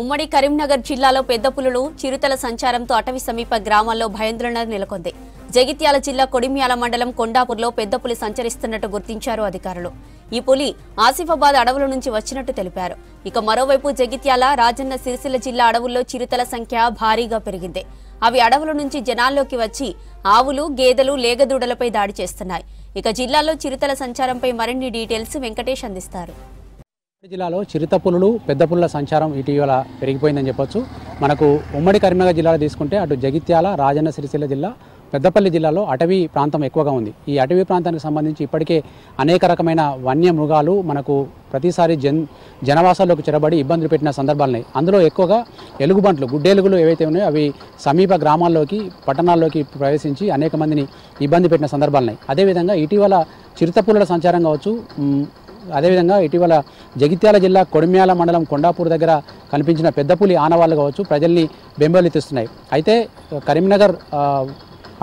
ఉమ్మడి కరీంనగర్ జిల్లాలో పెద్ద పులులు చిరుతల సంచారంతో అటవీ సమీప గ్రామాల్లో భయాందోళన నెలకొంది. జగిత్యాల జిల్లా కొడిమ్యాల మండలం కొండాపూర్లో పెద్ద పులి సంచరిస్తున్నట్టు గుర్తించారు అధికారులు. ఈ పులి ఆసిఫాబాద్ అడవుల నుంచి వచ్చినట్టు తెలిపారు. ఇక మరోవైపు జగిత్యాల రాజన్న సిరిసిల్ల జిల్లా అడవుల్లో చిరుతల సంఖ్య భారీగా పెరిగింది. అవి అడవుల నుంచి జనాల్లోకి వచ్చి ఆవులు, గేదెలు, లేగదూడలపై దాడి చేస్తున్నాయి. ఇక జిల్లాలో చిరుతల సంచారంపై మరిన్ని డీటెయిల్స్ వెంకటేష్ అందిస్తారు. జిల్లాలో చిరుత పులులు, పెద్ద పులుల సంచారం ఇటీవల పెరిగిపోయిందని చెప్పొచ్చు. మనకు ఉమ్మడి కరీంనగర్ జిల్లాలో తీసుకుంటే అటు జగిత్యాల, రాజన్న సిరిసిల్ల జిల్లా, పెద్దపల్లి జిల్లాలో అటవీ ప్రాంతం ఎక్కువగా ఉంది. ఈ అటవీ ప్రాంతానికి సంబంధించి ఇప్పటికే అనేక రకమైన వన్య మృగాలు మనకు ప్రతిసారి జనవాసాల్లోకి చొరబడి ఇబ్బందులు పెట్టిన సందర్భాలున్నాయి. అందులో ఎక్కువగా ఎలుగుబంట్లు, గుడ్డేలుగులు ఏవైతే ఉన్నాయో అవి సమీప గ్రామాల్లోకి, పట్టణాల్లోకి ప్రవేశించి అనేక మందిని ఇబ్బంది పెట్టిన సందర్భాలున్నాయి. అదేవిధంగా ఇటీవల చిరుత పులుల సంచారం కావచ్చు, అదేవిధంగా ఇటీవల జగిత్యాల జిల్లా కొడిమ్యాల మండలం కొండాపూర్ దగ్గర కనిపించిన పెద్ద పులి ఆనవాళ్లు కావచ్చు ప్రజల్ని బెంబేలెత్తిస్తున్నాయి. అయితే కరీంనగర్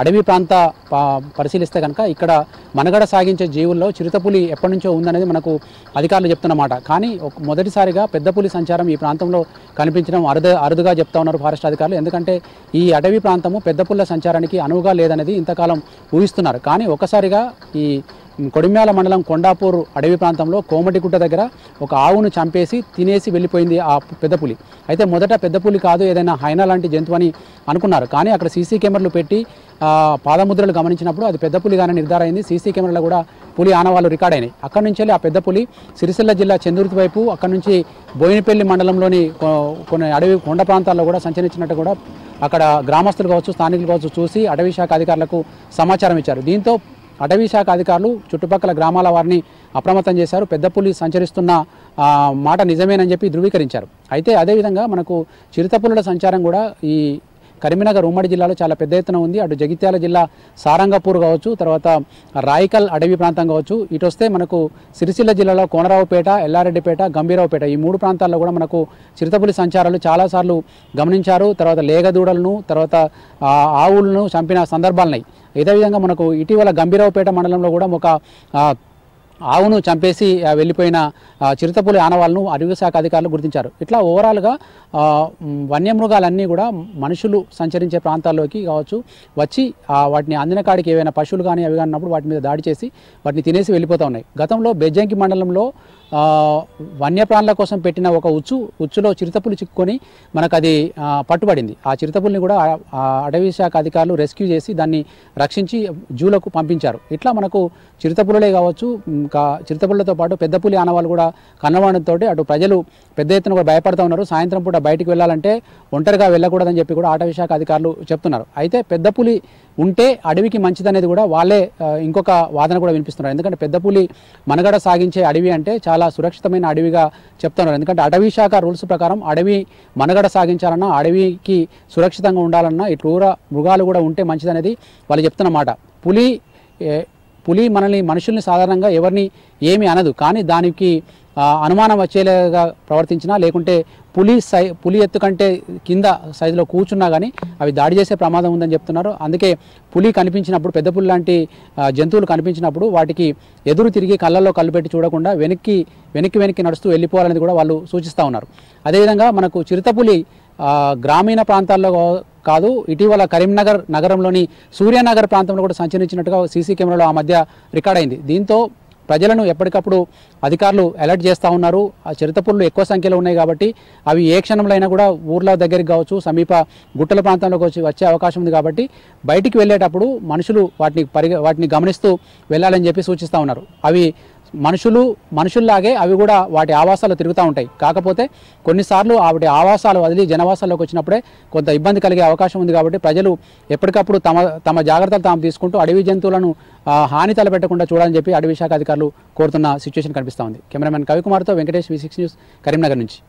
అడవి ప్రాంత పరిశీలిస్తే కనుక ఇక్కడ మనుగడ సాగించే జీవుల్లో చిరుతపులి ఎప్పటి నుంచో ఉందనేది మనకు అధికారులు చెప్తున్నమాట. కానీ మొదటిసారిగా పెద్ద పులి సంచారం ఈ ప్రాంతంలో కనిపించడం అరుదుగా చెప్తా ఉన్నారు ఫారెస్ట్ అధికారులు. ఎందుకంటే ఈ అటవీ ప్రాంతము పెద్ద పుల్ల సంచారానికి అనువుగా లేదనేది ఇంతకాలం ఊహిస్తున్నారు. కానీ ఒక్కసారిగా ఈ కొడిమ్యాల మండలం కొండాపూర్ అడవి ప్రాంతంలో కోమటిగుట్ట దగ్గర ఒక ఆవును చంపేసి తినేసి వెళ్ళిపోయింది ఆ పెద్ద పులి. అయితే మొదట పెద్ద పులి కాదు, ఏదైనా హైనా లాంటి జంతువు అని అనుకున్నారు. కానీ అక్కడ సీసీ కెమెరాలు పెట్టి పాదముద్రలు గమనించినప్పుడు అది పెద్ద పులిగానే నిర్ధారణ అయింది. సీసీ కెమెరాలో కూడా పులి ఆనవాళ్ళు రికార్డ్ అయినాయి. అక్కడి నుంచి వెళ్ళి ఆ పెద్ద పులి సిరిసిల్ల జిల్లా చందుర్తి వైపు, అక్కడి నుంచి బోయినపల్లి మండలంలోని కొన్ని అడవి కొండ ప్రాంతాల్లో కూడా సంచరించినట్టు కూడా అక్కడ గ్రామస్తులు కావచ్చు, స్థానికులు కావచ్చు చూసి అటవీ శాఖ అధికారులకు సమాచారం ఇచ్చారు. దీంతో అటవీ శాఖ అధికారులు చుట్టుపక్కల గ్రామాల వారిని అప్రమత్తం చేశారు. పెద్ద పులి సంచరిస్తున్న మాట నిజమేనని చెప్పి ధృవీకరించారు. అయితే అదేవిధంగా మనకు చిరుత పులుల సంచారం కూడా ఈ కరీంనగర్ ఉమ్మడి జిల్లాలో చాలా పెద్ద ఎత్తున ఉంది. అటు జగిత్యాల జిల్లా సారంగపూర్ కావచ్చు, తర్వాత రాయికల్ అడవి ప్రాంతం కావచ్చు, ఇటు వస్తే మనకు సిరిసిల్ల జిల్లాలో కోనరావుపేట, ఎల్లారెడ్డిపేట, గంభీరావుపేట ఈ మూడు ప్రాంతాల్లో కూడా మనకు చిరుతపులి సంచారాలు చాలాసార్లు గమనించారు. తర్వాత లేగదూడలను, తర్వాత ఆవులను చంపిన సందర్భాలున్నాయి. ఇదే విధంగా మనకు ఇటీవల గంభీరావుపేట మండలంలో కూడా ఒక ఆవును చంపేసి వెళ్ళిపోయిన చిరుతపులి ఆనవాళ్ళను అటవీ శాఖ అధికారులు గుర్తించారు. ఇట్లా ఓవరాల్గా వన్యమృగాలన్నీ కూడా మనుషులు సంచరించే ప్రాంతాల్లోకి కావచ్చు వచ్చి వాటిని అందిన కాడికి ఏవైనా పశువులు కానీ అవి కానప్పుడు వాటి మీద దాడి చేసి వాటిని తినేసి వెళ్ళిపోతూ ఉన్నాయి. గతంలో బెజ్జంకి మండలంలో వన్యప్రాణుల కోసం పెట్టిన ఒక ఉచ్చులో చిరుతపులి చిక్కుకొని మనకు అది పట్టుబడింది. ఆ చిరుతపులిని కూడా అటవీ శాఖ అధికారులు రెస్క్యూ చేసి దాన్ని రక్షించి జూలకు పంపించారు. ఇట్లా మనకు చిరుతపులులే కావచ్చు, ఇంకా చిరుతపులతో పాటు పెద్ద పులి ఆనవాళ్ళు కూడా కన్నవాడంతో అటు ప్రజలు పెద్ద ఎత్తున కూడా భయపడుతూ ఉన్నారు. సాయంత్రం పూట బయటికి వెళ్ళాలంటే ఒంటరిగా వెళ్ళకూడదని చెప్పి కూడా అటవీ శాఖ అధికారులు చెప్తున్నారు. అయితే పెద్ద పులి ఉంటే అడవికి మంచిదనేది కూడా వాళ్ళే ఇంకొక వాదన కూడా వినిపిస్తున్నారు. ఎందుకంటే పెద్ద పులి మనుగడ సాగించే అడవి అంటే చాలా సురక్షితమైన అడవిగా చెప్తున్నారు. ఎందుకంటే అటవీ శాఖ రూల్స్ ప్రకారం అడవి మనుగడ సాగించాలన్నా, అడవికి సురక్షితంగా ఉండాలన్నా ఈ క్రూర మృగాలు కూడా ఉంటే మంచిదనేది వాళ్ళు చెప్తున్నమాట. పులి మనుషుల్ని సాధారణంగా ఎవరిని ఏమీ అనదు. కానీ దానికి అనుమానం వచ్చేలాగా ప్రవర్తించినా, లేకుంటే పులి ఎత్తు కంటే కింద సైజులో కూర్చున్నా కానీ అవి దాడి చేసే ప్రమాదం ఉందని చెప్తున్నారు. అందుకే పులి కనిపించినప్పుడు, పెద్ద పులి లాంటి జంతువులు కనిపించినప్పుడు వాటికి ఎదురు తిరిగి కళ్ళల్లో కళ్ళు పెట్టి చూడకుండా వెనక్కి నడుస్తూ వెళ్ళిపోవాలనేది కూడా వాళ్ళు సూచిస్తూ ఉన్నారు. అదేవిధంగా మనకు చిరుతపులి గ్రామీణ ప్రాంతాల్లో కాదు, ఇటీవల కరీంనగర్ నగరంలోని సూర్యనగర్ ప్రాంతంలో కూడా సంచరించినట్టుగా సీసీ కెమెరాలో ఆ మధ్య రికార్డ్ అయింది. దీంతో ప్రజలను ఎప్పటికప్పుడు అధికారులు అలర్ట్ చేస్తూ ఉన్నారు. ఆ చిరుతపులులు ఎక్కువ సంఖ్యలో ఉన్నాయి కాబట్టి అవి ఏ క్షణంలో అయినా కూడా ఊర్ల దగ్గరికి కావచ్చు, సమీప గుట్టల ప్రాంతంలోకి వచ్చే అవకాశం ఉంది. కాబట్టి బయటికి వెళ్ళేటప్పుడు మనుషులు వాటిని గమనిస్తూ వెళ్ళాలని చెప్పి సూచిస్తూ ఉన్నారు. అవి మనుషుల్లాగే అవి కూడా వాటి ఆవాసాలు తిరుగుతూ ఉంటాయి. కాకపోతే కొన్నిసార్లు వాటి ఆవాసాలు వదిలి జనవాసాల్లోకి వచ్చినప్పుడే కొంత ఇబ్బంది కలిగే అవకాశం ఉంది. కాబట్టి ప్రజలు ఎప్పటికప్పుడు తమ జాగ్రత్తలు తాము తీసుకుంటూ అడవి జంతువులను హాని తలపెట్టకుండా చూడాలని చెప్పి అడవి శాఖ అధికారులు కోరుతున్న సిచ్యువేషన్ కనిపిస్తూ ఉంది. కెమెరామెన్ కవికుమార్తో వెంకటేష్, V6 న్యూస్, కరీంనగర్ నుంచి.